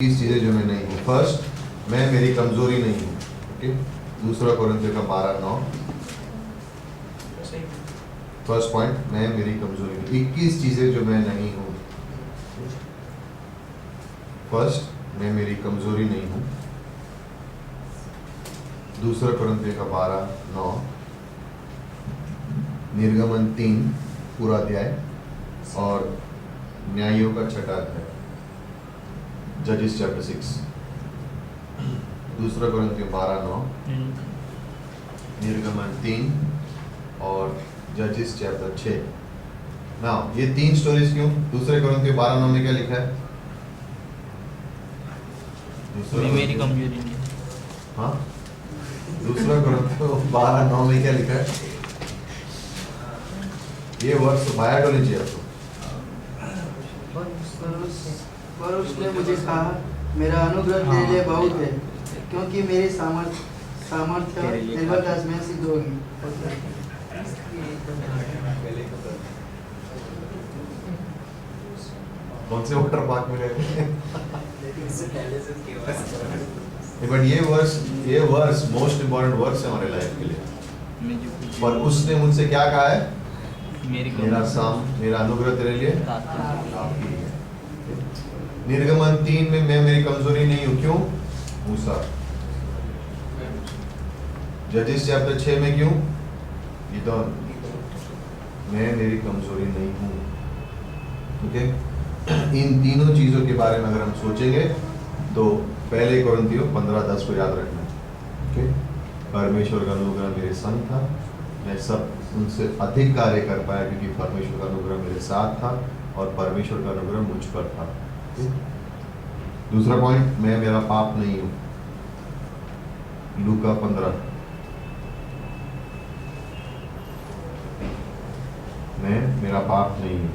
20 चीजें जो मैं नहीं हूँ। फर्स्ट, मैं मेरी कमजोरी नहीं हूँ। ओके, दूसरा कोरिन्थियों का 12:9। फर्स्ट पॉइंट, मैं मेरी कमजोरी नहीं। 21 चीजें जो मैं नहीं हूँ। फर्स्ट, मैं मेरी कमजोरी नहीं हूँ। दूसरा कोरिन्थियों का 12:9। निर्गमन 3 पूरा अध्याय और न्यायों का छठा अध्याय, जजेस चैप्टर 6। दूसरा कोरिन्थियों 12:9, निर्गमन 3 और जजेस चैप्टर 6। ना ये 3 स्टोरीज क्यों? दूसरे कोरिन्थियों 12:9 में क्या लिखा है? मेरी कमजोरी नहीं। हाँ, दूसरा कोरिन्थियों 12:9 में क्या लिखा है? ये वर्ष बाया डोली चाहिए आपको। पर उसने मुझे कहा, मेरा अनुग्रह तेरे लिए बहुत है, क्योंकि मेरी सामर्थ्य निर्बलता में सिद्ध होगी। कौन से वाटर पार्क में गए? बट ये वर्स मोस्ट इम्पोर्टेंट वर्स है हमारे लाइफ के लिए। पर उसने मुझसे क्या कहा है? मेरा अनुग्रह तेरे लिए काफी है। निर्गमन 3 में मैं मेरी कमजोरी नहीं हूँ। क्यों? मूसा। जजेस चैप्टर 6 में क्यों? गिदोन। मैं मेरी कमजोरी नहीं हूँ। ओके, इन तीनों चीजों के बारे में अगर हम सोचेंगे तो पहले कोरिन्थियों 15:10 को याद रखना। ओके, परमेश्वर का अनुग्रह मेरे संग था, मैं सब उनसे अधिक कार्य कर पाया क्योंकि परमेश्वर का अनुग्रह मेरे साथ था और परमेश्वर का अनुग्रह मुझ पर था। दूसरा पॉइंट, मैं मेरा पाप नहीं हूं। लूका 15, मैं मेरा पाप नहीं हूं।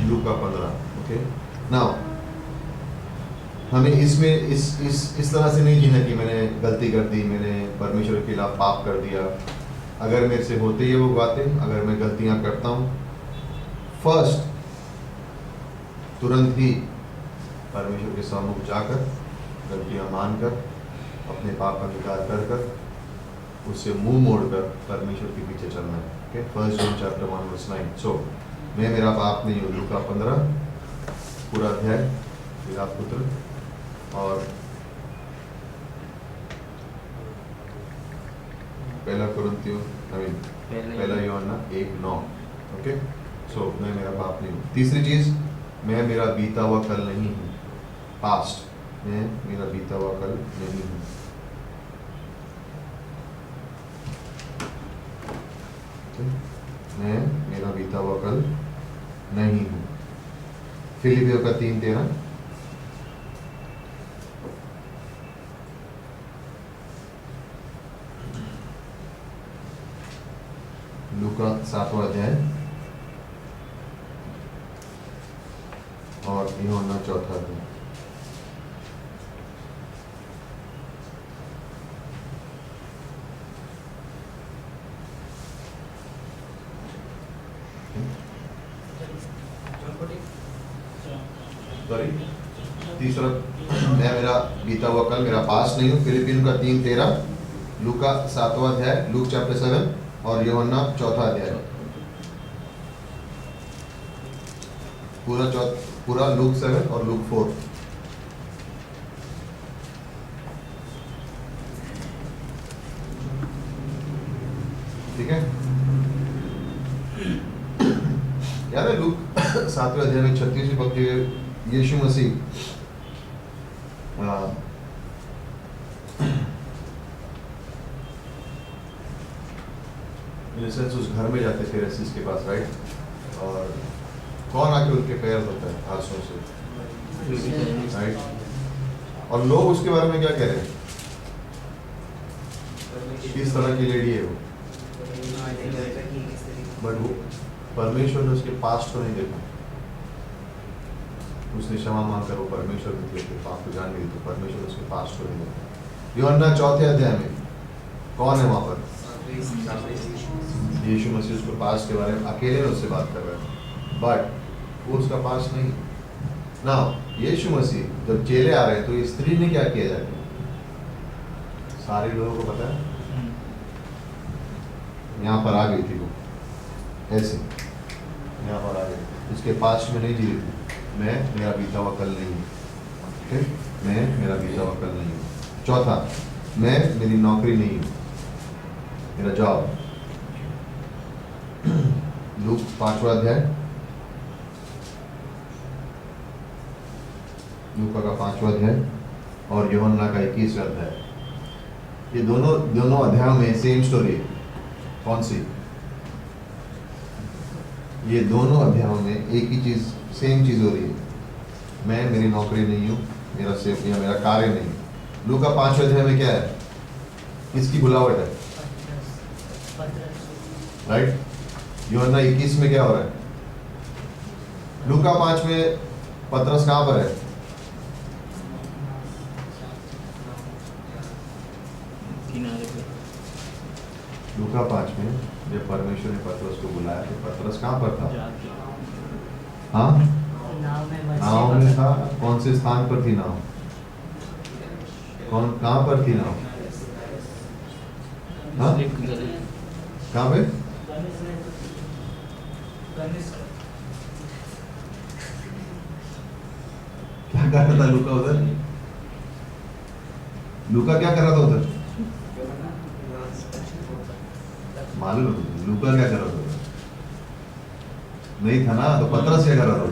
लूका 15। ओके, नाउ हमें इसमें इस तरह से नहीं जीना कि मैंने गलती कर दी, मैंने परमेश्वर के खिलाफ पाप कर दिया। अगर मेरे से होते ही वो बातें, अगर मैं गलतियां करता हूं, फर्स्ट तुरंत ही परमेश्वर के सम्मुख जाकर गलतियां मानकर अपने पाप का स्वीकार कर उससे मुंह मोड़कर परमेश्वर के पीछे चलना है। Okay, 1 John chapter 1:9। सो मैं मेरा पाप नहीं हूँ। लूका 15 पूरा अध्याय, पिता पुत्र और पहला यूहन्ना 1:9। ओके, सो मैं मेरा पाप नहीं हूँ। तीसरी चीज, मैं मेरा बीता हुआ कल नहीं हूँ। पास्ट, मैं मेरा बीता हुआ कल नहीं हूँ। मैं मेरा बीता हुआ कल नहीं हूँ। फिलिपियों का 3:13, लूका 7वां अध्याय और यूहन्ना 4था अध्याय। सॉरी, तीसरा, मैं मेरा बीता हुआ कल, मेरा पास नहीं हूँ। फिलिपियों का 3:13, लूका 7वां अध्याय, लूक चैप्टर 7 और यूहन्ना 4था अध्याय। पूरा लूक 7 और लूक 4। ठीक है, याद है लूक 7वें अध्याय में 36वीं पंक्ति, यीशु मसीह उस घर में जाते थे रसीस के पास, राइट? और कौन आके उनके पैर धोता है हाथों से, राइट? और लोग उसके बारे में क्या कह रहे हैं? किस तरह की लेडी है वो? बट वो परमेश्वर ने उसके पास्ट को नहीं देखा। उसने क्षमा मांगकर वो परमेश्वर के पाप को जान ली, तो परमेश्वर उसके पास्ट को नहीं देखा। यूहन्ना 4थे अध्याय में कौन है वहां पर? यीशु मसीह उसके पास्ट के बारे में अकेले में उससे बात कर रहा है, बट वो उसका पास्ट नहीं। ना यीशु मसीह जब चेले आ रहे हैं तो ये स्त्री ने क्या किया जाके, सारे लोगों को पता है, यहाँ पर आ गई थी वो ऐसे, यहाँ पर आ गई, उसके पास में नहीं जी रही थी, मैं मेरा बीता हुआ कल नहीं हूँ, ठीक, मैं मेरा बीता हुआ कल नहीं हूँ। चौथा, मैं मेरी नौकरी नहीं हूँ, मेरा जॉब। लूक 5वां अध्याय, लूका का 5वां अध्याय और यूहन्ना का 21वां अध्याय, ये दोनों अध्यायों में सेम स्टोरी है। कौन सी? ये दोनों अध्यायों में एक ही चीज, सेम चीज हो रही है, मैं मेरी नौकरी नहीं हूँ, मेरा सेफ या मेरा कार्य नहीं। लूका 5वें अध्याय में क्या है, किसकी बुलावट है, राइट? यूहन्ना 21 में क्या हो रहा है? लूका 5 में पतरस कहाँ पर है? किनारे पे। लूका 5 में जब परमेश्वर ने पतरस को बुलाया तो पतरस कहाँ पर था? हाँ, नाव में था। कौन से स्थान पर थी नाव? कहाँ पर थी नाव? हाँ, कहाँ पे? क्या कर रहा था लूका उधर? लूका क्या कर रहा था उधर? मालूम है तुझे लूका क्या कर रहा था उधर? नहीं था ना, तो पतरस क्या कर रहा था?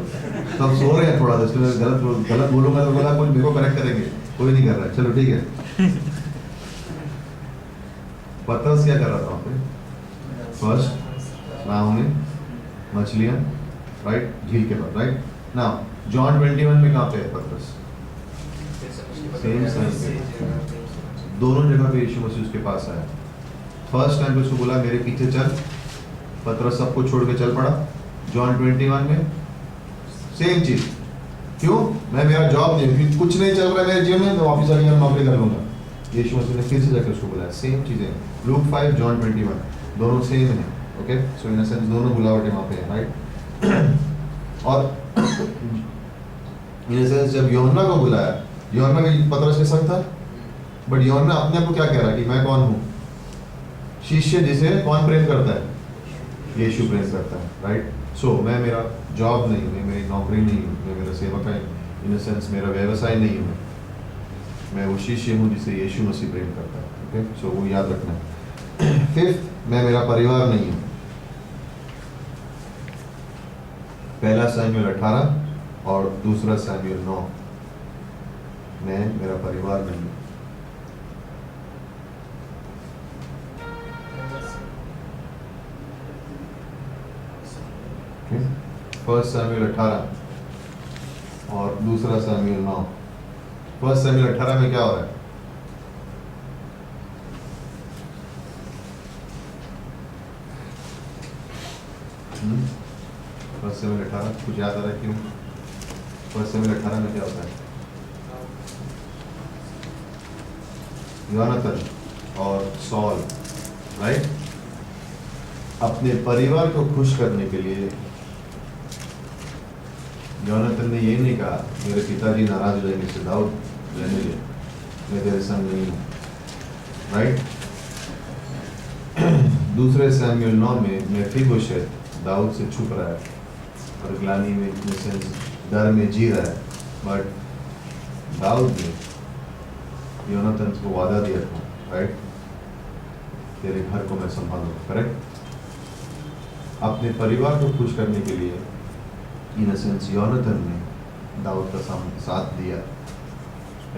सब सो रहे हैं थोड़ा, इसलिए गलत बोलूंगा तो बोला कोई मेरे को करेक्ट करेंगे, कोई नहीं कर रहा है, चलो ठीक है। पतरस क्या कर रहा था वहाँ पे? फर्स्ट, नाव में मछलियाँ, राइट, झील के पास, राइट ना। जॉन 21 में कहाँ पे है पतरस? सेम स्थान पे, दोनों जगह पे यीशु मसीह उसके पास आया। फर्स्ट टाइम उसको बोला मेरे पीछे चल, पतरस सबको छोड़ के चल पड़ा। जॉन 21 में सेम चीज, क्यों? मैं मेरा जॉब नहीं, कुछ नहीं चल रहा है मेरे जीवन में, मैं वापस आके नौकरी कर लूंगा। यीशु मसीह ने फिर से जाकर उसको बुलाया, सेम चीजें। लूक 5, जॉन 21, दोनों सेम है। ओके, सो इन सेंस दोनों बुलावटें वहाँ पे हैं, राइट? और इन सेंस जब यूहन्ना को बुलाया, यूहन्ना भी पतरस के संग था, बट यूहन्ना अपने आप को क्या कह रहा है कि मैं कौन हूँ? शिष्य जिसे कौन प्रेम करता है? यीशु प्रेम करता है, राइट? सो मैं मेरा जॉब नहीं हूँ, मैं मेरी नौकरी नहीं हूँ, मैं मेरा सेवक है, इन सेंस मेरा व्यवसाय नहीं हूँ, मैं वो शिष्य हूँ जिसे यीशु मसीह प्रेम करता है। ओके, सो वो याद रखना है। फिफ्थ, मैं मेरा परिवार नहीं हूँ। पहला शमूएल 18 और दूसरा शमूएल 9, मैं मेरा परिवार नहीं हूँ। फर्स्ट शमूएल 18 और दूसरा शमूएल 9। फर्स्ट शमूएल 18 में क्या हो रहा है? फर्स्ट शमूएल 18 कुछ याद आ रहा है क्यों? फर्स्ट शमूएल 18 में क्या होता है? योनाथन और सॉल, राइट, अपने परिवार को खुश करने के लिए योनाथन ने ये नहीं कहा मेरे पिताजी नाराज हो जाएंगे से दाऊद रहने दे, मैं तेरे संग नहीं हूँ, राइट? दूसरे शमूएल 9 में मेफीबोशेत दाऊद से छुप रहा है और ग्लानी में डर में जी रहा है, बट दाऊद ने योनाथन को वादा दिया था, राइट, तेरे घर को मैं संभालूंगा, करेक्ट? अपने परिवार को खुश करने के लिए इन सेंस योनाथन ने दाऊद का साथ दिया।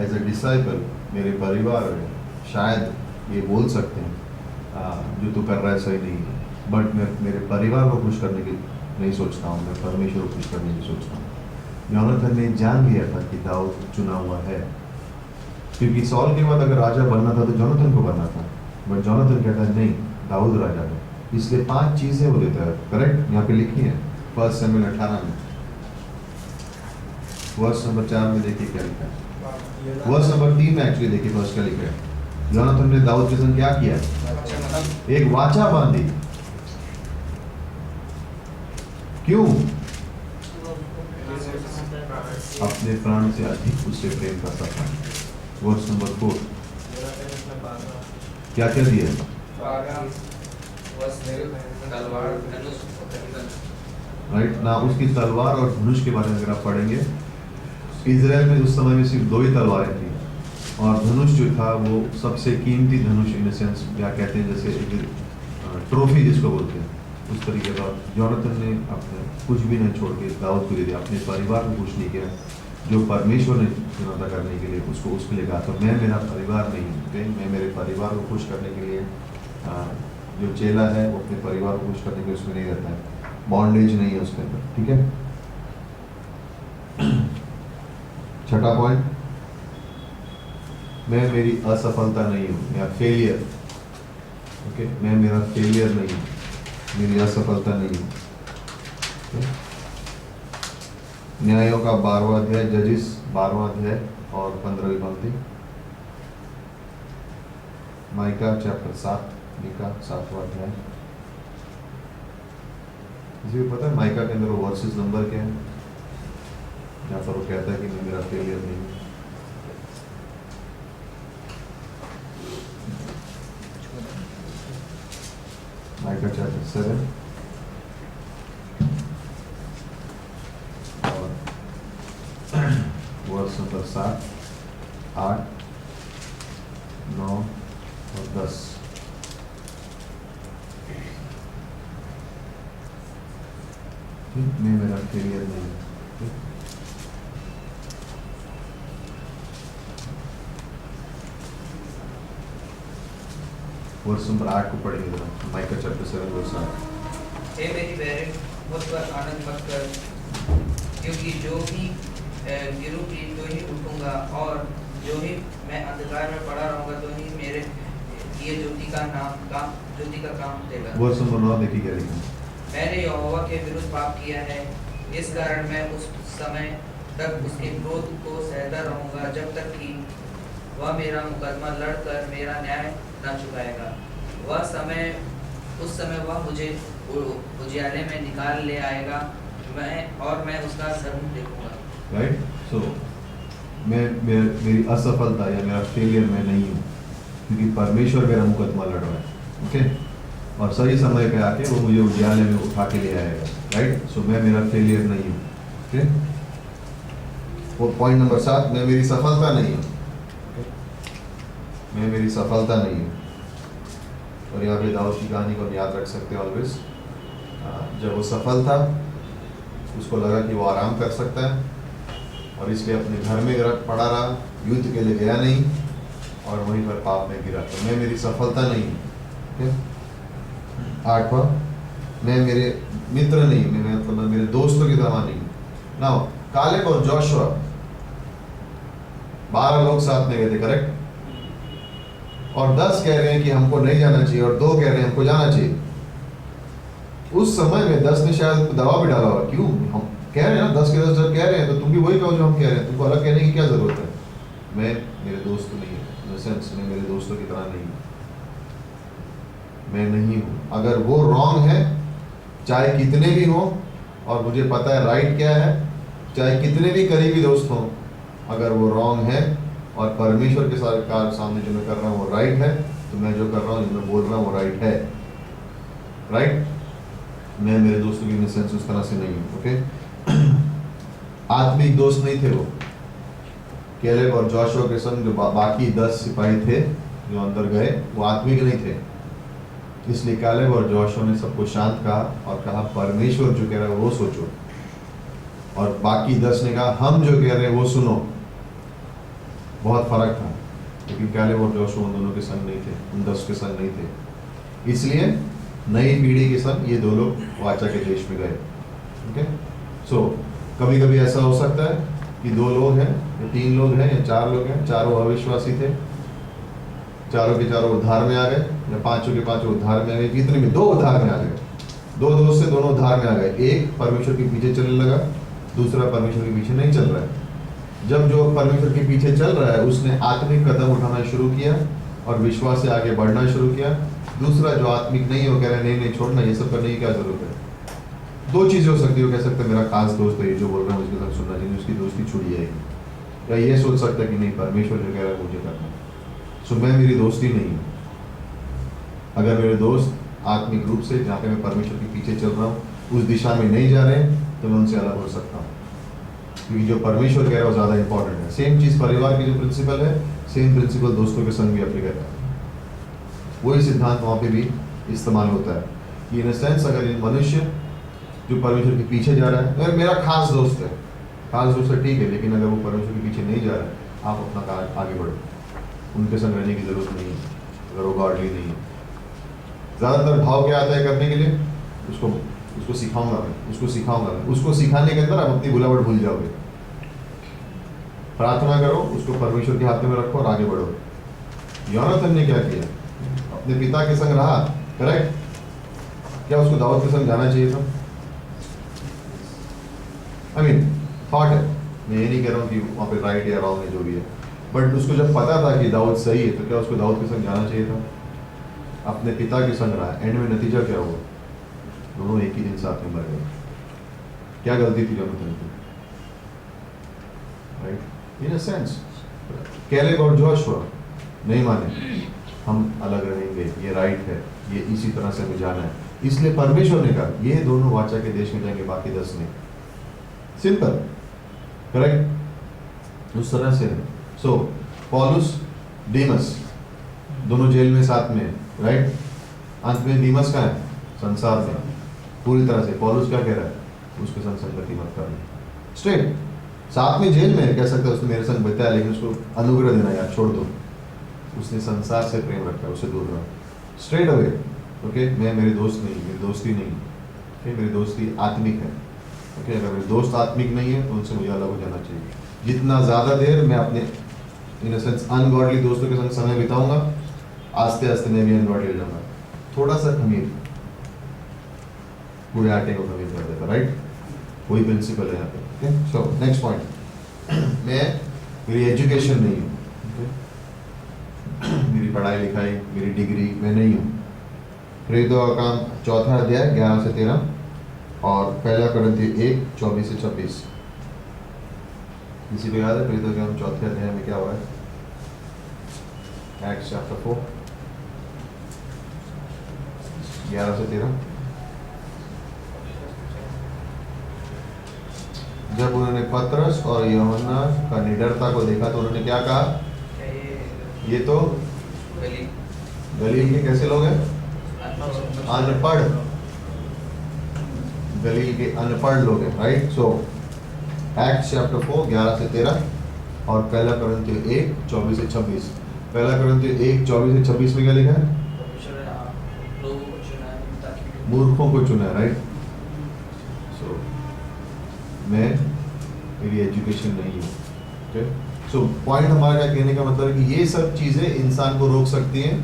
एज ए डिसाइपल मेरे परिवार में शायद ये बोल सकते हैं जो तू कर रहा है सही नहीं है, बट मैं मेरे परिवार को खुश करने की नहीं सोचता हूँ, मैं परमेश्वर को खुश करने की सोचता हूँ। योनाथन ने जान लिया था कि दाऊद चुना हुआ है, क्योंकि सॉल के बाद अगर राजा बनना था तो जोनाथन को बनना था, बट जोनाथन कहता है नहीं, दाऊद राजा है। इसलिए 5 चीजें वो देता है, करेक्ट? यहाँ पे लिखी है फर्स्ट शमूएल 18 में। वर्स नंबर 4 में देखिए क्या लिखा है, वर्स नंबर 3 में एक्चुअली देखिए फर्स्ट क्या लिखा है। योनाथन ने दाऊद के संग क्या किया? एक वाचा बांधी। क्यों? अपने प्राण से अधिक उससे प्रेम करता था। वर्स नंबर 4 क्या क्या दिया? राइट ना, उसकी तलवार और धनुष के बारे में अगर आप पढ़ेंगे, इजराइल में उस समय में सिर्फ 2 ही तलवारें थी, और धनुष जो था वो सबसे कीमती धनुष, इन सेंस क्या कहते हैं, जैसे ट्रॉफी जिसको बोलते हैं, उस तरीके का। जोनाथन ने अपने कुछ भी नहीं छोड़ के दाऊद को दे दिया, अपने परिवार को कुछ नहीं किया, जो परमेश्वर ने चुना करने के लिए उसको उसके लिए कहा। तो मैं मेरा परिवार नहीं हूँ, okay? मैं मेरे परिवार को खुश करने के लिए, जो चेला है वो अपने परिवार को खुश करने के लिए उसमें नहीं रहता है, बॉन्डेज नहीं है उसके अंदर, ठीक है। छठा पॉइंट, मैं मेरी असफलता नहीं हूँ, या फेलियर, ओके, मैं मेरा फेलियर नहीं हूँ, मेरी असफलता नहीं हूँ। न्यायों का 12वां अध्याय, जजिस 12वां अध्याय और 15वीं पंक्ति, माइका चैप्टर 7, मीका 7वां अध्याय। किसी को पता है माइका के अंदर वर्सेस नंबर क्या है, जहाँ पर वो कहता है कि मैं मेरा फेलियर नहीं हूँ? माइका चैप्टर 7 और वर्स नंबर 7, 8, 9 और 10। मैं मेरा फेलियर नहीं हूँ। वर्स नंबर 8 को पढ़ेंगे जरा, माइका चैप्टर 7 वर्स 8। हे मेरी बहन, मुझ पर आनंद मत कर, क्योंकि जो भी गिरूंगी तो ही उठूंगा, और जो ही मैं अंधकार में पड़ा रहूंगा तो ही मेरे ये ज्योति का काम देगा। वर्स नंबर 9 देखिए क्या लिखा है। मैंने यहोवा के विरुद्ध पाप किया है, इस कारण मैं उस समय तक उसके क्रोध को सहता रहूंगा, जब तक कि वह मेरा मुकदमा लड़कर मेरा न्याय न चुकाएगा। उस समय वह मुझे उजियाले में निकाल ले आएगा, मैं उसका सरूप देखूंगा। राइट, सो मेरी असफलता या मेरा फेलियर मैं नहीं हूँ, क्योंकि परमेश्वर मेरा मुकदमा लड़ रहा है, ओके, और सही समय पे आके वो मुझे उजियाले में उठा के ले आएगा। राइट, सो मैं मेरा फेलियर नहीं हूँ, ओके। वो पॉइंट नंबर 7, मैं मेरी सफलता नहीं हूँ, मैं मेरी सफलता नहीं हूँ। और यहाँ पे दाऊद की कहानी को याद रख सकते हैं ऑलवेज। जब वो सफल था, उसको लगा कि वो आराम कर सकता है, और इसलिए अपने घर में पड़ा रहा, युद्ध के लिए गया नहीं, और वहीं पर पाप में गिरा। तो मैं मेरी सफलता नहीं हूँ। 8वां, मैं मेरे मित्र नहीं, मैं मतलब मेरे दोस्तों की तरह नहीं हूँ ना। कालेब और जोशुआ 12 लोग साथ में गए थे, करेक्ट, और 10 कह रहे हैं कि हमको नहीं जाना चाहिए, और 2 कह रहे हैं हमको जाना चाहिए। उस समय में 10 ने शायद दबाव भी डाला होगा, क्यों हम कह रहे हैं ना, 10 के 10 जब कह रहे हैं तो तुम भी वही कहो जो हम कह रहे हैं, तुमको अलग कहने की क्या जरूरत है। मैं मेरे दोस्त नहीं है, सेंस मैं मेरे दोस्तों की तरह नहीं हूँ, मैं नहीं हूँ। अगर वो रॉन्ग है, चाहे कितने भी हो, और मुझे पता है राइट क्या है, चाहे कितने भी करीबी दोस्त हों, अगर वो रॉन्ग है और परमेश्वर के सामने जो मैं कर रहा हूँ वो राइट है, तो मैं जो कर रहा हूँ, जो मैं बोल रहा हूँ वो राइट है। राइट, मैं मेरे दोस्तों की सेंस उस तरह से नहीं हूँ, ओके। आत्मिक दोस्त नहीं थे वो, कैलेब और जोशुआ के संग जो बाकी 10 सिपाही थे जो अंदर गए, वो आत्मिक नहीं थे। इसलिए कैलेब और जोशुआ ने सबको शांत कहा और कहा परमेश्वर जो कह रहा है वो सोचो, और बाकी 10 ने कहा हम जो कह रहे हैं वो सुनो। बहुत फर्क था, क्योंकि कैलेब और जोशुआ उन दोनों के संग नहीं थे, उन 10 के संग नहीं थे। इसलिए नई पीढ़ी के संग ये 2 लोग वाचा के देश में गए, ओके। सो कभी कभी ऐसा हो सकता है कि 2 लोग हैं या 3 लोग हैं या 4 लोग हैं, चारों अविश्वासी थे, चारों के चारों उद्धार में आ गए, या 5 के 5 उद्धार में आ गए, कितने में 2 उद्धार में आ गए, 2 दोस्त से दोनों उद्धार में आ गए। एक परमेश्वर के पीछे चलने लगा, दूसरा परमेश्वर के पीछे नहीं चल रहा है। जब जो परमेश्वर के पीछे चल रहा है उसने आत्मिक कदम उठाना शुरू किया और विश्वास से आगे बढ़ना शुरू किया। दूसरा जो आत्मिक नहीं है वो कह रहा है नहीं नहीं छोड़ना, ये सब करने की क्या जरूरत है, दो चीज़ें हो सकती है, वो कह सकते हैं मेरा खास दोस्त है, ये जो बोल रहा है उसके साथ सुनना चाहिए, उसकी दोस्ती छूट जाएगी। या ये सोच सकता है कि नहीं, परमेश्वर जो कह रहा है मुझे करना, सो मैं मेरी दोस्ती नहीं हूँ। अगर मेरे दोस्त आत्मिक रूप से जहाँ पे मैं परमेश्वर के पीछे चल रहा हूँ उस दिशा में नहीं जा रहे हैं, तो मैं उनसे अलग हो सकता हूँ, क्योंकि जो परमेश्वर कह रहा है वो ज़्यादा इंपॉर्टेंट है। सेम चीज़ परिवार की जो प्रिंसिपल है, सेम प्रिंसिपल दोस्तों के संग भी अप्लाई करता है। वही सिद्धांत वहाँ पे भी इस्तेमाल होता है कि इन सेंस अगर ये मनुष्य जो परमेश्वर के पीछे जा रहा है, अगर मेरा खास दोस्त है, खास दोस्त है ठीक है, लेकिन अगर वो परमेश्वर के पीछे नहीं जा रहा है, आप अपना काम आगे बढ़ो, उनके संग रहने की जरूरत नहीं है अगर वो गॉडली नहीं है। ज़्यादातर भाव क्या आता है करने के लिए, उसको सिखाऊंगा मैं, उसको सिखाने के अंदर आप अपनी बुलावट भूल जाओगे। प्रार्थना करो, उसको परमेश्वर के हाथ में रखो और आगे बढ़ो। योनाथन ने क्या किया, अपने पिता के संग रहा, करेक्ट? क्या उसको दाऊद के संग जाना चाहिए था? थॉट है, मैं ये नहीं कह रहा हूँ कि वहाँ पे राइट या रॉन्ग है, जो भी है, बट उसको जब पता था कि दाऊद सही है, तो क्या उसको दाऊद के संग जाना चाहिए था? अपने पिता के संग रहा, एंड में नतीजा क्या हुआ? दोनों एक ही दिन साथ में मर गए। क्या गलती थी योनाथन की? Right, in a sense. Caleb और जोशुआ नहीं माने, हम अलग रहेंगे, ये राइट है, ये इसी तरह से हमें जाना है, इसलिए परमेश्वर ने कहा ये दोनों वाचा के देश में जाएंगे, बाकी 10 नहीं। Simple, correct? उस तरह से। सो पॉलुस, डीमस दोनों जेल में साथ में, राइट? अंत में डीमस का है संसार में पूरी तरह से। पॉलुस क्या कह रहा है, उसके संग संगति मत करना, स्ट्रेट साथ में जेल में। कह सकता है उसने मेरे संग बताया, लेकिन उसको अनुग्रह देना यार छोड़ दो, उसने संसार से प्रेम रखा, उससे दूर रहा, स्ट्रेट अवे। ओके, मैं मेरे दोस्त नहीं, मेरी दोस्ती नहीं, ओके, मेरी दोस्ती आत्मिक है। ओके, अगर मेरे दोस्त आत्मिक नहीं है तो उनसे मुझे अलग हो जाना चाहिए। जितना ज़्यादा देर मैं अपने इन द सेंस अनगॉडली दोस्तों के संग समय बिताऊंगा, आस्ते आस्ते मैं भी अनगॉडली हो जाऊंगा। थोड़ा सा खमीर पूरे आटे को खमीर कर देगा, राइट? वही प्रिंसिपल है यहाँ पे। ओके, सो नेक्स्ट पॉइंट, मैं मेरी एजुकेशन नहीं हूँ, मेरी पढ़ाई लिखाई, मेरी डिग्री मैं नहीं हूँ। प्रेरितों का काम 4 अध्याय 11 से 13 और 1 कुरिन्थियों 1 24 से 26। किसी को याद है प्रेरितों का काम 4 अध्याय में क्या हो रहा है? एक्ट्स चैप्टर 4 11 से 13। जब उन्होंने पतरस और यूहन्ना का निडरता को देखा तो उन्होंने क्या कहा, ये तो गलील के कैसे लोग हैं? अनपढ़, गलील के अनपढ़ लोग हैं, राइट? सो एक्ट्स चैप्टर 4 11 से 13 और 1 कुरिन्थियों 1 24 से 26। 1 कुरिन्थियों 1 24 से 26 में क्या लिखा है? मूर्खों को चुना, राइट? सो मैं, मेरी एजुकेशन नहीं है। ओके, सो पॉइंट हमारा क्या कहने का मतलब है कि ये सब चीज़ें इंसान को रोक सकती हैं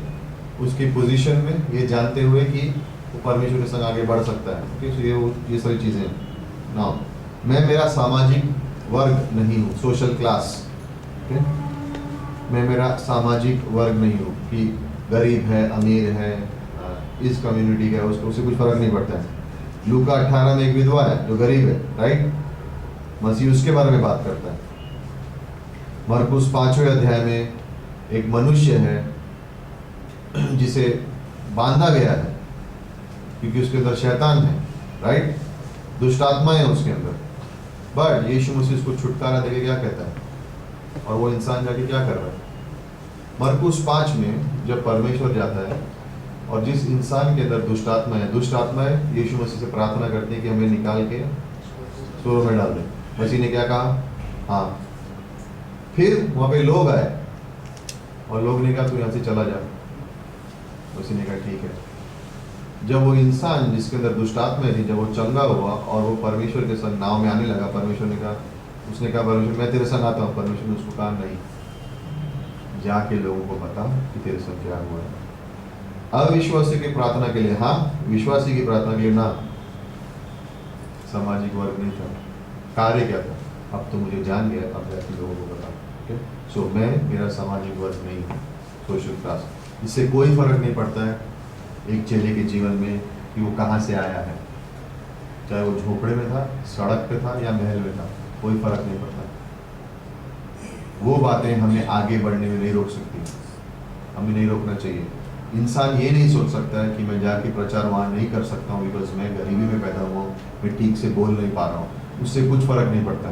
उसकी पोजीशन में, ये जानते हुए कि वो परमेश्वर के संग आगे बढ़ सकता है। ओके, सो ये सारी चीज़ें ना, मैं मेरा सामाजिक वर्ग नहीं हूँ, सोशल क्लास। ओके, मैं मेरा सामाजिक वर्ग नहीं हूँ कि गरीब है, अमीर है, इस कम्युनिटी का है, उससे कुछ फर्क नहीं पड़ता है। लूका 18 में एक विधवा है जो गरीब है, राइट? मसीह उसके बारे में बात करता है। मरकुस 5वें अध्याय में एक मनुष्य है जिसे बांधा गया है क्योंकि उसके अंदर शैतान है, राइट? दुष्ट आत्मा है उसके अंदर, बट यीशु मसीह उसको छुटकारा देके क्या कहता है, और वो इंसान जाके क्या कर रहा है? मरकुस 5 में जब परमेश्वर जाता है और जिस इंसान के अंदर दुष्ट आत्मा है, यीशु मसीह से प्रार्थना करते हैं कि हमें निकाल के सूअरों में डाल दे। मसीह ने क्या कहा? हाँ। फिर वहाँ पे लोग आए और लोग ने कहा तू यहाँ से चला जा। मसीह ने कहा ठीक है। जब वो इंसान जिसके अंदर दुष्ट आत्मा थी, जब वो चंगा हुआ और वो परमेश्वर के संग नाव में आने लगा, परमेश्वर ने कहा, उसने कहा परमेश्वर मैं तेरे संग आता हूँ। परमेश्वर ने उसको कहा नहीं, जाके लोगों को बता कि तेरे संग क्या हुआ है। अविश्वासी की प्रार्थना के लिए हाँ, विश्वासी की प्रार्थना के लिए ना। सामाजिक वर्ग नहीं था, कार्य क्या था? अब तो मुझे जान गया, अब जाके लोगों को बता। ओके, सो मैं मेरा सामाजिक वर्ग नहीं हूँ, सोशल क्लास। इससे कोई फर्क नहीं पड़ता है एक चेले के जीवन में कि वो कहाँ से आया है। चाहे वो झोपड़े में था, सड़क पे था या महल में था, कोई फर्क नहीं पड़ता। वो बातें हमें आगे बढ़ने में नहीं रोक सकती, हमें नहीं रोकना चाहिए। इंसान ये नहीं सोच सकता है कि मैं जाके प्रचार वहाँ नहीं कर सकता हूँ बिकॉज मैं गरीबी में पैदा हुआ हूँ, मैं ठीक से बोल नहीं पा रहा हूँ, उससे कुछ फर्क नहीं पड़ता,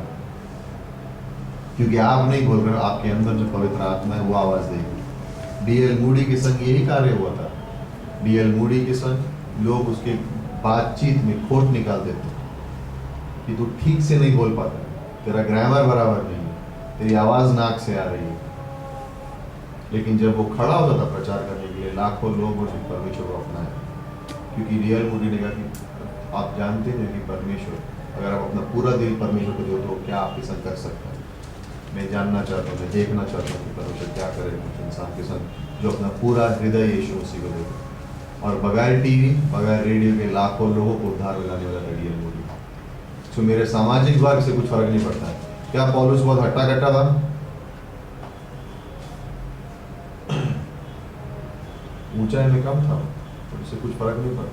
क्योंकि आप नहीं बोल रहे हो, आपके अंदर जो पवित्र आत्मा है वो आवाज़ देगी। डीएल मूडी के संग यही कार्य हुआ था। डीएल मूडी के संग लोग उसके बातचीत में खोट निकाल देते कि तू ठीक से नहीं बोल पाता, तेरा ग्रामर बराबर नहीं है, तेरी आवाज़ नाक से आ रही है। लेकिन जब वो खड़ा होता था प्रचार करने के लिए, लाखों लोग उस परमेश्वर को अपनाए, क्योंकि डीएल मूडी ने कहा कि आप जानते हैं कि परमेश्वर, अगर आप अपना पूरा दिल परमेश्वर को दो तो क्या आपके संग कर सकता है। मैं जानना चाहता हूँ, मैं देखना चाहता हूँ कि परमेश्वर क्या करे उस इंसान के संग जो अपना पूरा हृदय यीशु मसीह को दे। और बगैर टीवी, बगैर रेडियो के लाखों लोगों को उद्धार में लाने वाला था डीएल मूडी। तो मेरे सामाजिक वर्ग से कुछ फर्क नहीं पड़ता है। क्या पौलुस बहुत हट्टा कट्टा था? ऊंचाई में कम था, तो उससे कुछ फर्क नहीं पड़ा,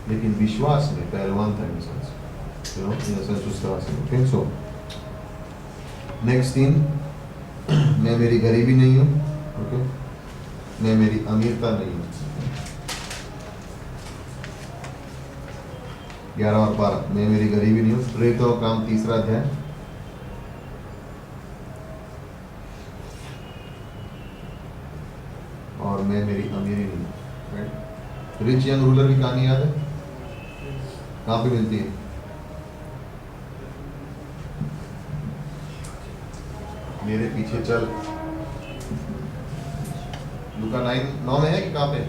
लेकिन विश्वास में पहलवान था इन सेंस उस तरह से। ओके, सो नेक्स्ट 3, मैं मेरी गरीबी नहीं हूँ, ओके, मैं मेरी अमीरता नहीं हूँ। 11 और 12, मैं मेरी गरीबी नहीं हूँ। प्रेरितों का काम 3 अध्याय, और मैं मेरी अमीरी नहीं हूँ। रिच यंग रूलर की कहानी याद है? कहाँ पे मिलती है? मेरे पीछे चल, लूका 9 में है कि कहाँ पे?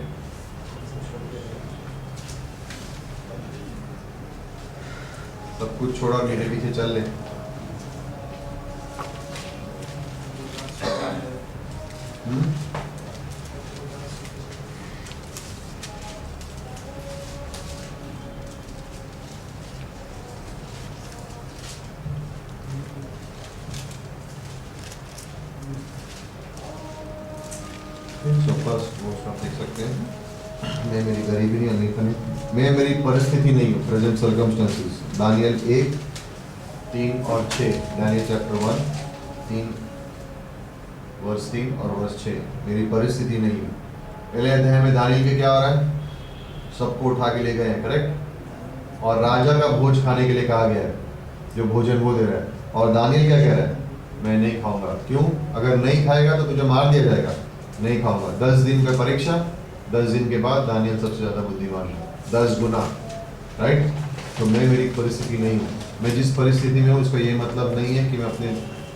सब कुछ छोड़ा मेरे पीछे चल ले। देख सकते हैं, मैं मेरी गरीबी नहीं, अमीरता नहीं, मैं मेरी परिस्थिति नहीं हूँ, प्रेजेंट सर्कमस्टेंसेस। दानियल 1:3 और 6, दानियल चैप्टर 1, 3 और वर्स 6, मेरी परिस्थिति नहीं हूँ। पहले अध्याय में दानियल के क्या हो रहा है? सबको उठा के ले गए हैं, करेक्ट, और राजा का भोज खाने के लिए कहा गया है, जो भोजन वो दे रहा है, और दानियल क्या कह रहा है? मैं नहीं खाऊंगा। क्यों? अगर नहीं खाएगा तो तुझे मार दिया जाएगा, नहीं खाऊंगा। 10 दिन का परीक्षा, 10 दिन के बाद दानियल सबसे ज़्यादा बुद्धिमान है, 10 गुना, राइट। तो मैं मेरी परिस्थिति नहीं हूँ, मैं जिस परिस्थिति में हूँ उसका ये मतलब नहीं है कि मैं अपने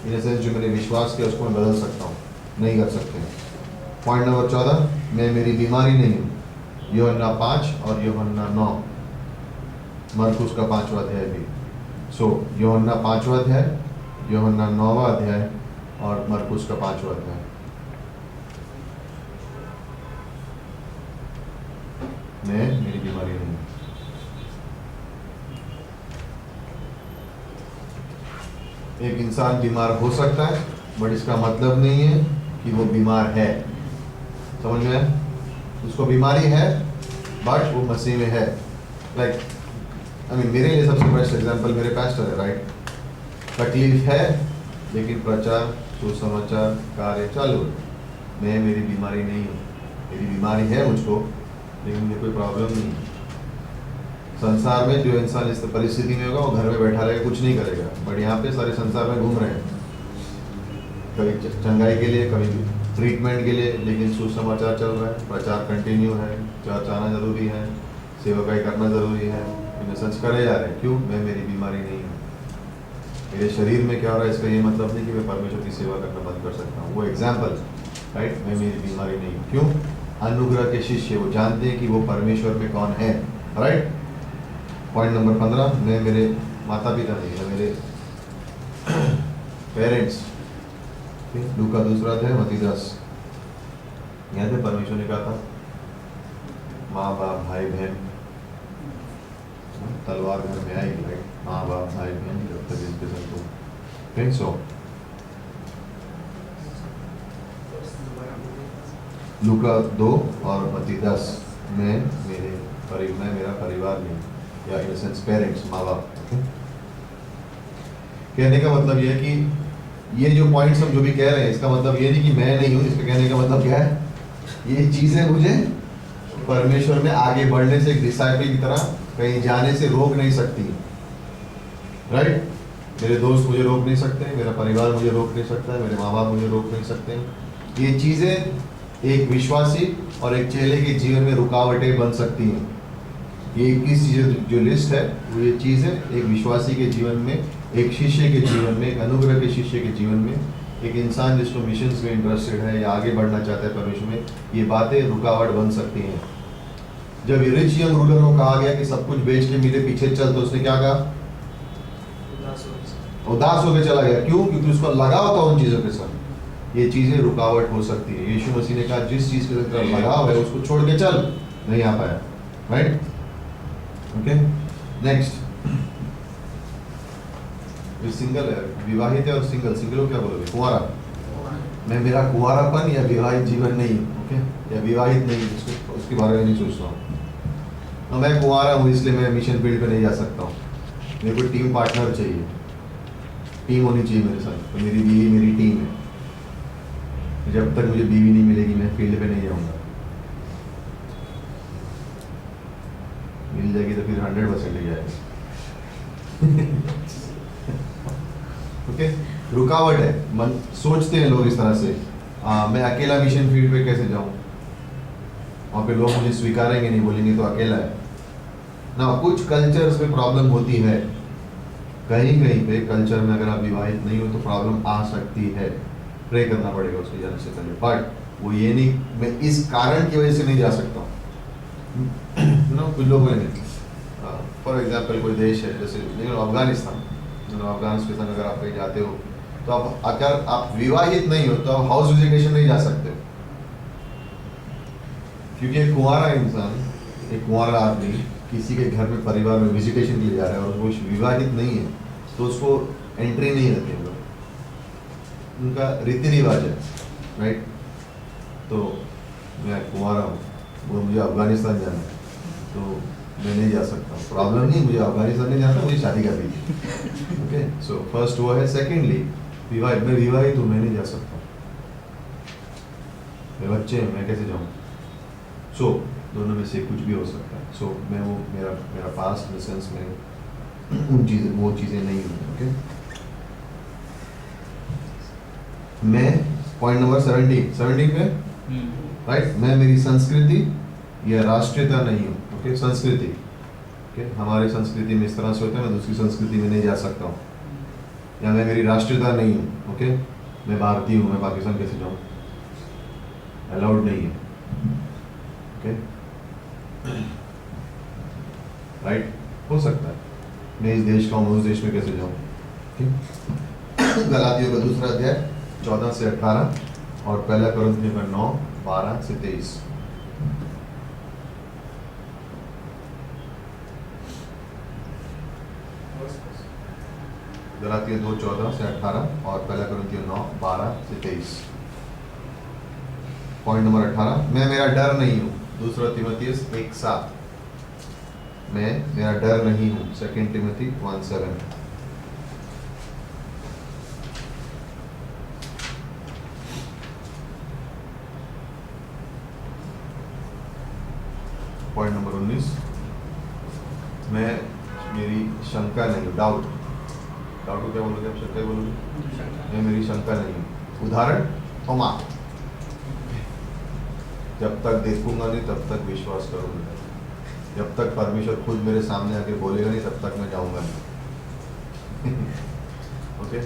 इन सेंस जो मैंने विश्वास किया उसको मैं बदल सकता हूँ, नहीं कर सकते। पॉइंट नंबर 14, मैं मेरी बीमारी नहीं हूँ। यूहन्ना 5 और यूहन्ना 9, मरकुस का 5वां अध्याय भी। सो यूहन्ना 5वां अध्याय, यूहन्ना 9वां अध्याय और मरकुस का 5वां अध्याय। मैं मेरी बीमारी नहीं। एक इंसान बीमार हो सकता है, बट इसका मतलब नहीं है कि वो बीमार है। समझ में? उसको बीमारी है बट वो मसीह में है। लाइक मेरे लिए सबसे बेस्ट एग्जांपल मेरे पास्टर है, राइट। तकलीफ है लेकिन प्रचार, सुसमाचार, कार्य चालू है। मैं मेरी बीमारी नहीं हूँ, मेरी बीमारी है मुझको, लेकिन मुझे कोई प्रॉब्लम नहीं है। संसार में जो इंसान इस परिस्थिति में होगा वो घर में बैठा रहेगा, कुछ नहीं करेगा, बट यहाँ पे सारे संसार में घूम रहे हैं, कभी चंगाई के लिए, कभी ट्रीटमेंट के लिए, लेकिन सुसमाचार चल रहा है, प्रचार कंटिन्यू है, चर्च आना जरूरी है, सेवकाई करना जरूरी है, सच करे जा रहे हैं। क्यों? मैं मेरी बीमारी नहीं हूँ। मेरे शरीर में क्या हो रहा है इसका ये मतलब नहीं कि मैं परमेश्वर की सेवा करना बंद कर सकता हूँ। वो एग्जाम्पल, राइट। मैं मेरी बीमारी नहीं हूँ। क्यों? अनुग्रह के शिष्य वो जानते हैं कि वो परमेश्वर में कौन है, राइट। पॉइंट नंबर 15, मैं मेरे माता पिता नहीं है, मेरे पेरेंट्स। लूका 2 अध्याय, मत्ती 10। याद है परमेश्वर ने कहा था माँ बाप भाई बहन, तलवार घर में आएगी, राइट। माँ बाप भाई बहन जब तक इनके संग तुम थिंक सो। लूका 2 और मत्ती 10, मैं मेरा परिवार नहीं। या इन सेंस पेरेंट्स, माँ बाप। कहने का मतलब ये है कि ये जो पॉइंट्स हम जो भी कह रहे हैं, इसका मतलब ये नहीं कि मैं नहीं हूँ। इसका कहने का मतलब क्या है, ये चीज़ें मुझे परमेश्वर में आगे बढ़ने से, एक डिसाइपल की तरह कहीं जाने से रोक नहीं सकती, राइट। मेरे दोस्त मुझे रोक नहीं सकते, मेरा परिवार मुझे रोक नहीं सकता है, मेरे माँ बाप मुझे रोक नहीं सकते। ये चीज़ें एक विश्वासी और एक चेले के जीवन में रुकावटें बन सकती हैं। ये 21 चीज़ें जो लिस्ट है, वो ये चीज़ें एक विश्वासी के जीवन में, एक शिष्य के जीवन में, एक अनुग्रह के शिष्य के जीवन में, एक इंसान जिसको मिशंस में इंटरेस्टेड है या आगे बढ़ना चाहता है परमेश्वर में, ये बातें रुकावट बन सकती हैं। जब ये रिच यंग रूलर को कहा गया कि सब कुछ बेच के मेरे पीछे चल, तो उसने क्या कहा? उदास होकर चला गया। क्यों? क्योंकि उसको लगाव था उन चीज़ों के साथ। ये चीज़ें रुकावट हो सकती है। यीशु मसीह ने कहा जिस चीज़ के साथ लगाव है उसको छोड़ के चल, नहीं आ पाया, राइट। Okay, next. ये सिंगल है, विवाहित है और सिंगल। सिंगल को क्या बोलोगे? कुंवारा। मैं मेरा कुंवारापन या विवाहित जीवन नहीं, ओके, या विवाहित नहीं, उसके बारे में नहीं सोचता हूँ। तो मैं कुंवारा हूँ, इसलिए मैं मिशन फील्ड पे नहीं जा सकता हूँ। मेरे को टीम पार्टनर चाहिए, टीम होनी चाहिए मेरे साथ। तो मेरी बीवी मेरी टीम है। जब तक मुझे बीवी नहीं मिलेगी मैं फील्ड पे नहीं जाऊँगा। मिल जाएगी तो फिर 100% ले जाएगी। ओके, रुकावट है। मन सोचते हैं लोग इस तरह से, मैं अकेला मिशन फील्ड पे कैसे जाऊं, वहाँ पे लोग मुझे स्वीकारेंगे नहीं, बोलेंगे तो अकेला है ना। कुछ कल्चर्स में प्रॉब्लम होती है, कहीं कहीं पे कल्चर में अगर आप विवाहित नहीं हो तो प्रॉब्लम आ सकती है। प्रे करना पड़ेगा उसके जाने से पहले। बट वो ये नहीं मैं इस कारण की वजह से नहीं जा सकता हूँ ना। कुछ लोग हैं, फॉर एग्जाम्पल कोई देश है जैसे अफगानिस्तान, अफगानिस्तान अगर आप कहीं जाते हो तो आप, अगर आप विवाहित नहीं हो तो आप हाउस विजिटेशन नहीं जा सकते हो। क्योंकि एक कुंवारा इंसान, एक कुंवारा आदमी किसी के घर में, परिवार में विजिटेशन के लिए जा रहा है और वो विवाहित नहीं है तो उसको एंट्री नहीं देते हैं लोग। उनका रीति रिवाज है, राइट। तो मैं कुंवारा हूँ, वो मुझे अफगानिस्तान जाना है तो मैं नहीं जा सकता। प्रॉब्लम नहीं, मुझे अफगानिस्तान नहीं जाना, मुझे शादी करनी है। ओके, सो फर्स्ट वो है। सेकेंडली विवाहित, मैं विवाहित हूँ, मैं नहीं जा सकता। मेरे बच्चे हैं, मैं कैसे जाऊँ? सो दोनों में से कुछ भी हो सकता है। सो मैं वो मेरा पास्ट इन सेंस में वो चीज़ें नहीं हुई। ओके, मैं पॉइंट नंबर 17 पे, राइट। मैं मेरी संस्कृति या राष्ट्रीयता नहीं हूँ। ओके, संस्कृति, ओके, हमारे संस्कृति में इस तरह से होता है, मैं दूसरी संस्कृति में नहीं जा सकता हूँ। या मैं मेरी राष्ट्रीयता नहीं हूँ। ओके, मैं भारतीय हूँ, मैं पाकिस्तान कैसे जाऊँ? अलाउड नहीं है। ओके, राइट, हो सकता है मैं इस देश का हूँ, उस देश में कैसे जाऊँ? गलातियों का 2 अध्याय 14 से 18 और 1 कोरिन्थियों का 9 12 से 23। गलातियों 2 14 से 18 और 1 कोरिन्थियों 9 12 से 23। पॉइंट नंबर 18, मैं मेरा डर नहीं हूँ। 2 तीमुथियुस 1:7। मैं मेरा डर नहीं हूँ। 2 टिमोथी 1:7। पॉइंट नंबर 19, मैं मेरी शंका नहीं हूँ। डाउट को क्या बोलोगे आप? शंका बोलोगे? मैं मेरी शंका नहीं हूँ। उदाहरण, थोमा, जब तक देखूंगा नहीं तब तक विश्वास करूंगा। जब तक परमेश्वर खुद मेरे सामने आके बोलेगा नहीं तब तक मैं जाऊंगा नहीं। ओके,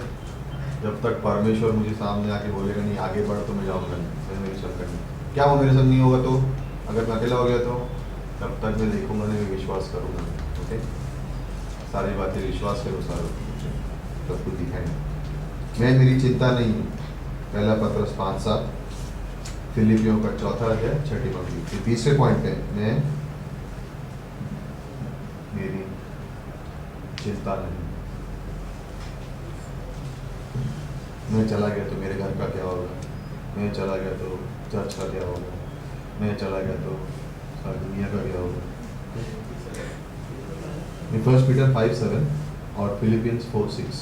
जब तक परमेश्वर मुझे सामने आके बोलेगा नहीं आगे बढ़ तो मैं जाऊंगा नहीं। मैं मेरी शंका नहीं। क्या वो मेरे संग नहीं होगा तो? अगर मैं अकेला हो गया तो तब तक मैं देखूंगा नहीं, मैं विश्वास करूंगा नहीं। ओके, सारी बातें विश्वास के अनुसार सब कुछ दिखाएंगे। मैं मेरी चिंता नहीं हूँ। 1 पत्रस 5:7। फिलिपियों का 4 अध्याय 6 पंक्ति। तीसरे पॉइंट पे, मैं मेरी चिंता नहीं। मैं चला गया तो मेरे घर का क्या होगा? मैं चला गया तो चर्च का क्या होगा? मैं चला गया तो सारी दुनिया का क्या होगा? ये 1 पीटर 5:7 और फिलिपियंस 4:6।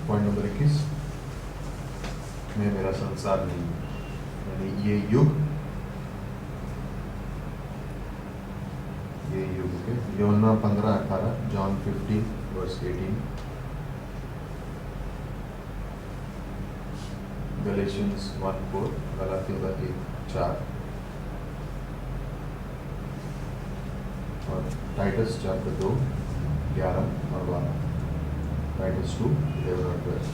पॉइंट नंबर 21, मैं मेरा संसार नहीं हूँ, यानी ये युग के यूहन्ना 15:18, जॉन 15:18, गैलेशियंस 1:4, गलातियों का 1:4 और टाइटस चैप्टर 2:11 और 12, टाइटस 2:11 और 12।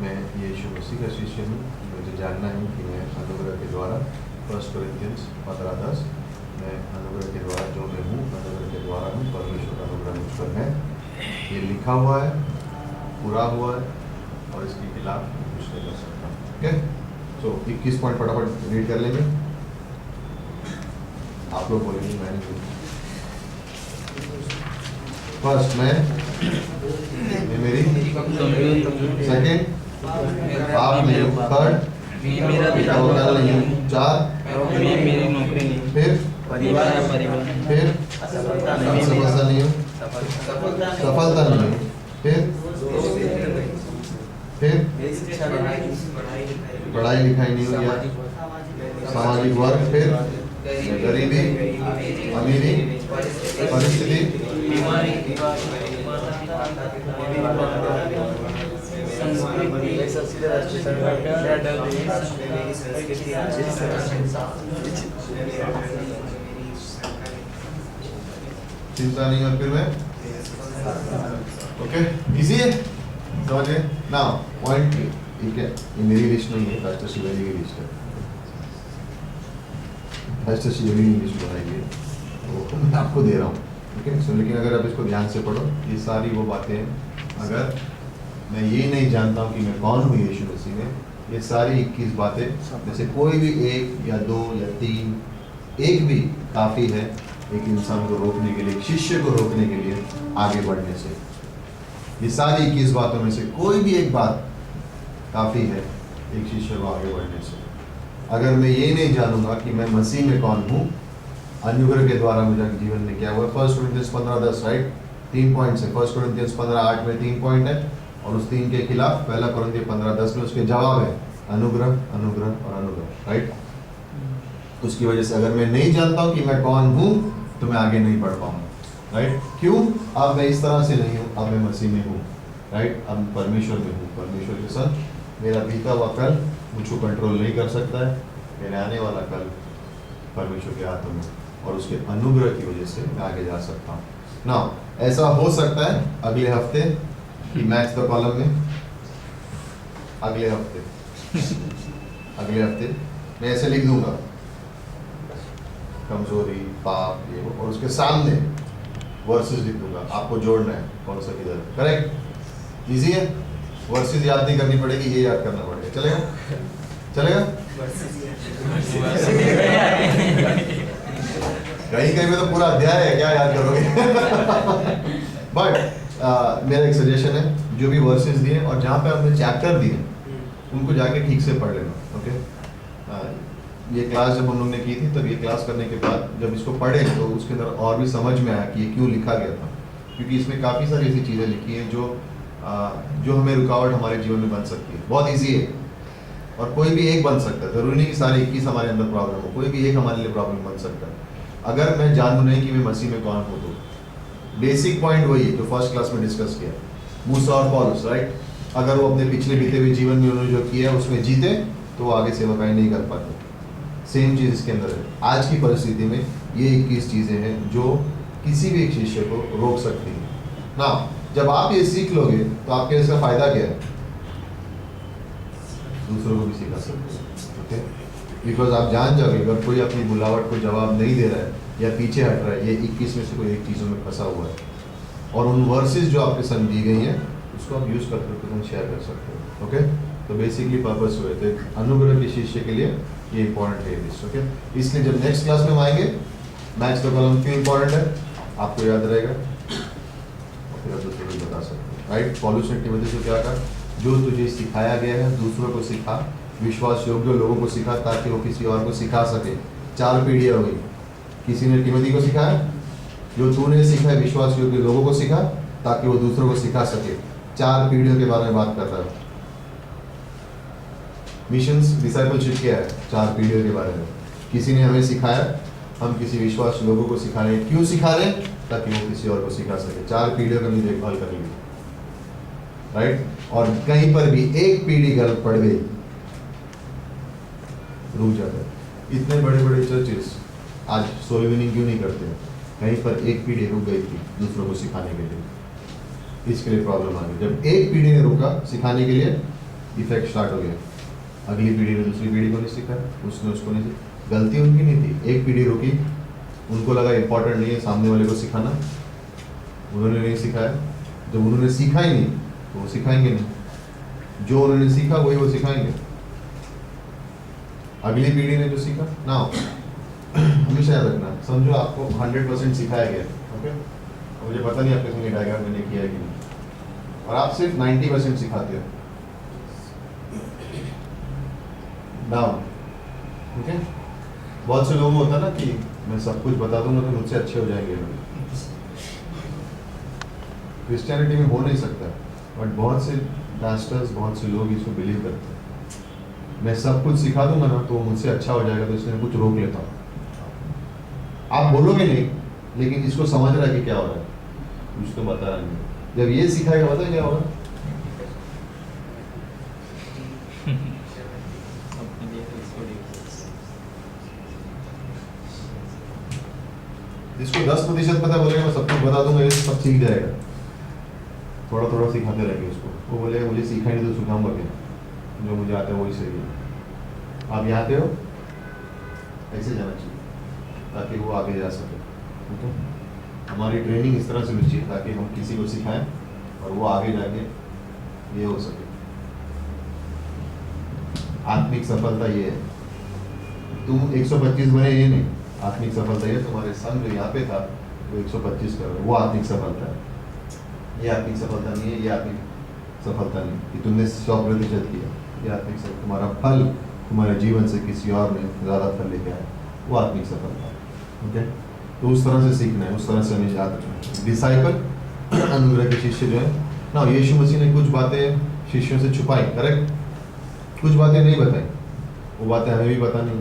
मैं यीशु मसीह का शिष्य हूँ, मुझे जानना है कि मैं अनुग्रह के द्वारा 1 कोरिन्थियंस 15:10, मैं अनुग्रह के द्वारा जो मैं हूँ, अनुग्रह के द्वारा हूँ, परमेश्वर का अनुग्रह मुझ पर है, ये लिखा हुआ है, पूरा हुआ है और इसके खिलाफ कुछ नहीं कर सकता। ओके, सो 21 पॉइंट फटाफट रीड कर लेंगे। आप लोग बोलेंगे, मैंने फर्स्ट मैं मेरी, सेकेंड आप नहीं हो, थर्ड पिता व कल नहीं हूँ, 4 मेरी नौकरी नहीं, फिर परिवार फिर असफलता असफलता नहीं हूँ, सफलता नहीं हूँ, फिर पढ़ाई लिखाई नहीं हुई, या सामाजिक वर्ग, फिर गरीबी, अमीरी, परिस्थिति, चिंता नहीं, और फिर मैं ओके, इजी है, समझे ना। पॉइंट ठीक है, ये मेरी लिस्ट नहीं है, फास्टर शिवाजी की लिस्ट है, फास्टर शिवाजी की लिस्ट बनाई है, तो मैं आपको दे रहा हूँ। ठीक है, सो लेकिन अगर आप इसको ध्यान से पढ़ो, ये सारी वो बातें हैं। अगर मैं ये नहीं जानता हूँ कि मैं कौन हूँ यीशु मसीह में, ये सारी 21 बातें जैसे कोई भी 1 या 2 या 3, एक भी काफ़ी है एक इंसान को रोकने के लिए, एक शिष्य को रोकने के लिए आगे बढ़ने से। ये सारी 21 बातों में से कोई भी एक बात काफ़ी है एक शिष्य को आगे बढ़ने से। अगर मैं ये नहीं जानूंगा कि मैं मसीह में कौन हूँ, अनुग्रह के द्वारा मुझे जीवन में क्या हुआ, 1 कोरिन्थियंस 15:10, राइट, 3 पॉइंट्स है। 1 कोरिन्थियंस 15:8 में 3 पॉइंट है और उस 3 के खिलाफ 1 कोरिन्थियंस 15:10 में उसके जवाब है अनुग्रह, अनुग्रह और अनुग्रह, राइट। उसकी वजह से अगर मैं नहीं जानता हूँ कि मैं कौन हूँ तो मैं आगे नहीं बढ़ पाऊंगा, राइट। क्यों? अब मैं इस तरह से नहीं हूँ, अब मैं मसीह में हूँ, राइट। अब परमेश्वर में हूँ, परमेश्वर के साथ। मेरा बीता हुआ कल मुझको कंट्रोल नहीं कर सकता है, मेरे आने वाला कल परमेश्वर के हाथों में, और उसके अनुग्रह की वजह से मैं आगे जा सकता हूँ ना। ऐसा हो सकता है अगले हफ्ते कि मैच द कॉलम में अगले हफ्ते मैं ऐसे लिख दूंगा कमजोरी, पाप, ये वो, और उसके सामने वर्सेस लिख दूंगा, आपको जोड़ना है कौन सा किधर, करेक्ट। इजी है, वर्सेस याद नहीं करनी पड़ेगी, ये याद करना पड़ेगा। चलेगा कहीं में तो पूरा अध्याय है, क्या याद करोगे। बट मेरा एक सजेशन है, जो भी वर्सेस दिए और जहाँ पे हमने चैप्टर दिए उनको जाके ठीक से पढ़ लेना। ओके, ये क्लास जब हम लोग ने की थी, तब ये क्लास करने के बाद जब इसको पढ़े तो उसके अंदर और भी समझ में आया कि ये क्यों लिखा गया था, क्योंकि इसमें काफ़ी सारी ऐसी चीज़ें लिखी हैं जो हमें रुकावट हमारे जीवन में बन सकती है। बहुत ईजी है और कोई भी एक बन सकता है, जरूरी नहीं कि सारे 21 हमारे अंदर प्रॉब्लम हो, कोई भी एक हमारे लिए प्रॉब्लम बन सकता है। अगर मैं जानूँ नहीं कि मैं मसीह में कौन हूँ, तो बेसिक पॉइंट वही है जो फर्स्ट क्लास में डिस्कस किया, मूसा और पौलुस, राइट। अगर वो अपने पिछले बीते हुए जीवन में उन्होंने जो किया है उसमें जीते तो वो आगे सेवकाई नहीं कर पाते। सेम चीज़ इसके अंदर है। आज की परिस्थिति में ये 21 चीज़ें हैं जो किसी भी एक शिष्य को रोक सकती हैं ना। जब आप ये सीख लोगे तो आपके इसका फायदा क्या है, दूसरों को भी सिखा सकते हैं। ओके, बिकॉज आप जान जाओगे अगर कोई अपनी बुलावट को जवाब नहीं दे रहा है या पीछे हट रहा है, ये 21 में से कोई एक चीज़ों में फंसा हुआ है, और उन वर्सेस जो आपके संग दी गई हैं उसको आप यूज़ करके शेयर कर सकते हो। ओके, तो बेसिकली पर्पस हुए तो अनुग्रह के शिष्य के लिए ये इंपॉर्टेंट है लिस्ट। ओके, इसलिए जब नेक्स्ट क्लास में हम आएंगे मैच द कॉलम क्यों इंपॉर्टेंट है आपको याद रहेगा और फिर आप दूसरों को बता सकते हो, राइट। पौलुस ने तीमुथियुस से क्या कहा, जो तुझे सिखाया गया है दूसरों को सिखा, विश्वास योग्य लोगों को सिखा ताकि वो किसी और को सिखा सके। 4 पीढ़ियाँ हो गई, किसी ने तीमुथियुस को सिखाया, जो तूने सीखा है विश्वास योग्य लोगों को सिखा ताकि वो दूसरों को सिखा सके। 4 पीढ़ियों के बारे में बात कर रहा है। मिशंस डिसाइपलशिप क्या है, 4 पीढ़ियों के बारे में। किसी ने हमें सिखाया, हम किसी विश्वास लोगों को सिखा रहे हैं। क्यों सिखा रहे हैं, ताकि वो किसी और को सिखा सके। 4 पीढ़ियों का भी देखभाल करेंगे, राइट। और कहीं पर भी एक पीढ़ी गलत पड़ गई रुक जाता है। इतने बड़े बड़े चर्चेस आज सोल विनिंग क्यों नहीं करते हैं, कहीं पर एक पीढ़ी रुक गई थी दूसरों को सिखाने के लिए, इसके लिए प्रॉब्लम आ गई। जब एक पीढ़ी ने रुका सिखाने के लिए, इफेक्ट स्टार्ट हो गया। अगली पीढ़ी ने दूसरी पीढ़ी को नहीं सीखा, उसने उसको नहीं सीखा। गलती उनकी नहीं थी, एक पीढ़ी रुकी, उनको लगा इंपॉर्टेंट नहीं है सामने वाले को सिखाना, उन्होंने नहीं सिखाया। जब उन्होंने सीखा ही नहीं तो वो सिखाएंगे नहीं, जो उन्होंने सीखा वही वो सिखाएंगे। अगली पीढ़ी ने जो सीखा ना, हमेशा याद रखना, समझो आपको 100% सिखाया गया, ओके। मुझे पता नहीं आपके संग डायग्राम मैंने किया है कि नहीं, और आप सिर्फ 90% सिखाते हो, डाउन, ठीक है। बहुत से लोगों को होता है ना कि मैं सब कुछ बता दूंगा तो मुझसे अच्छे हो जाएंगे लोग। क्रिश्चियनिटी में हो नहीं सकता, बट बहुत से पास्टर्स, बहुत से लोग इसको बिलीव करते हैं। मैं सब कुछ सिखा दूंगा ना तो मुझसे अच्छा हो जाएगा, तो इसमें कुछ रोक लेता हूँ। आप बोलोगे नहीं, लेकिन इसको समझ रहा है कि क्या हो रहा है, कुछ तो बता रहा नहीं। जब ये सिखाएगा पता है क्या होगा, जिसको 10% पता बोलेगा मैं सब कुछ बता दूंगा, ये सब सीख जाएगा। थोड़ा थोड़ा सिखाते रहेंगे उसको, वो बोलेगा मुझे सीखा ही नहीं तो सिखाऊंगा क्या, जो मुझे आता है वही सही है। आप यहाँ पे हो, ऐसे जाना चाहिए ताकि वो आगे जा सके, ठीक है। हमारी ट्रेनिंग इस तरह से होनी चाहिए ताकि हम किसी को सिखाएं और वो आगे जाके ये हो सके। आत्मिक सफलता ये है, तुम 125 बने ये नहीं, आत्मिक सफलता ये तुम्हारे संग जो यहाँ पे था वो 125 करो, वो आत्मिक सफलता है। ये आत्मिक सफलता नहीं है, ये आत्मिक सफलता नहीं कि तुमने 100% किया। ये आत्मिक सफलता तुम्हारा फल तुम्हारे जीवन से किसी और ने ज़्यादा फल लेके आया, वो आत्मिक सफलता है, ओके। तो उस तरह से सीखना है, उस तरह से हमें याद रखना है। डिसाइपल अनुग्रह के शिष्य जो है ना, यीशु मसीह ने कुछ बातें शिष्यों से छुपाई, करेक्ट, कुछ बातें नहीं बताई, वो बातें हमें भी पता नहीं।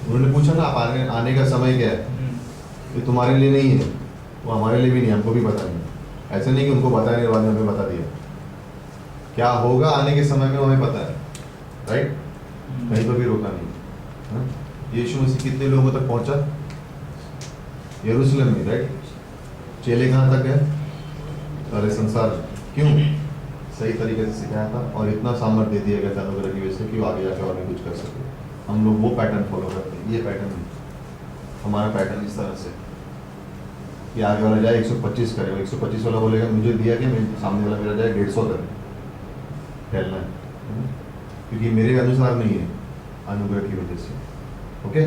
उन्होंने पूछा ना आप आने का समय क्या है, ये तुम्हारे लिए नहीं है, वो हमारे लिए भी नहीं, हमको भी पता नहीं। ऐसा नहीं कि उनको बताया नहीं, बाद में हमें बता दिया। क्या होगा आने के समय में हमें पता है, राइट, कहीं पर भी रोका नहीं। यीशु मसीह कितने लोगों तक पहुंचा, यरूशलेम में, राइट। चेले कहाँ तक है, सारे संसार। क्यों, सही तरीके से सिखाया था और इतना सामर्थ्य दे दिया गया था अनुग्रह की वजह से कि वो आगे जाकर और भी कुछ कर सके। हम लोग वो पैटर्न फॉलो करते हैं, ये पैटर्न नहीं। हमारा पैटर्न इस तरह से कि आगे वाला जाए 125 करे, 125 वाला बोलेगा मुझे दिया कि मैं, सामने वाला मेरा जाए 150 करे, फैलना है, क्योंकि मेरे अनुसार नहीं है, अनुग्रह की वजह से, ओके।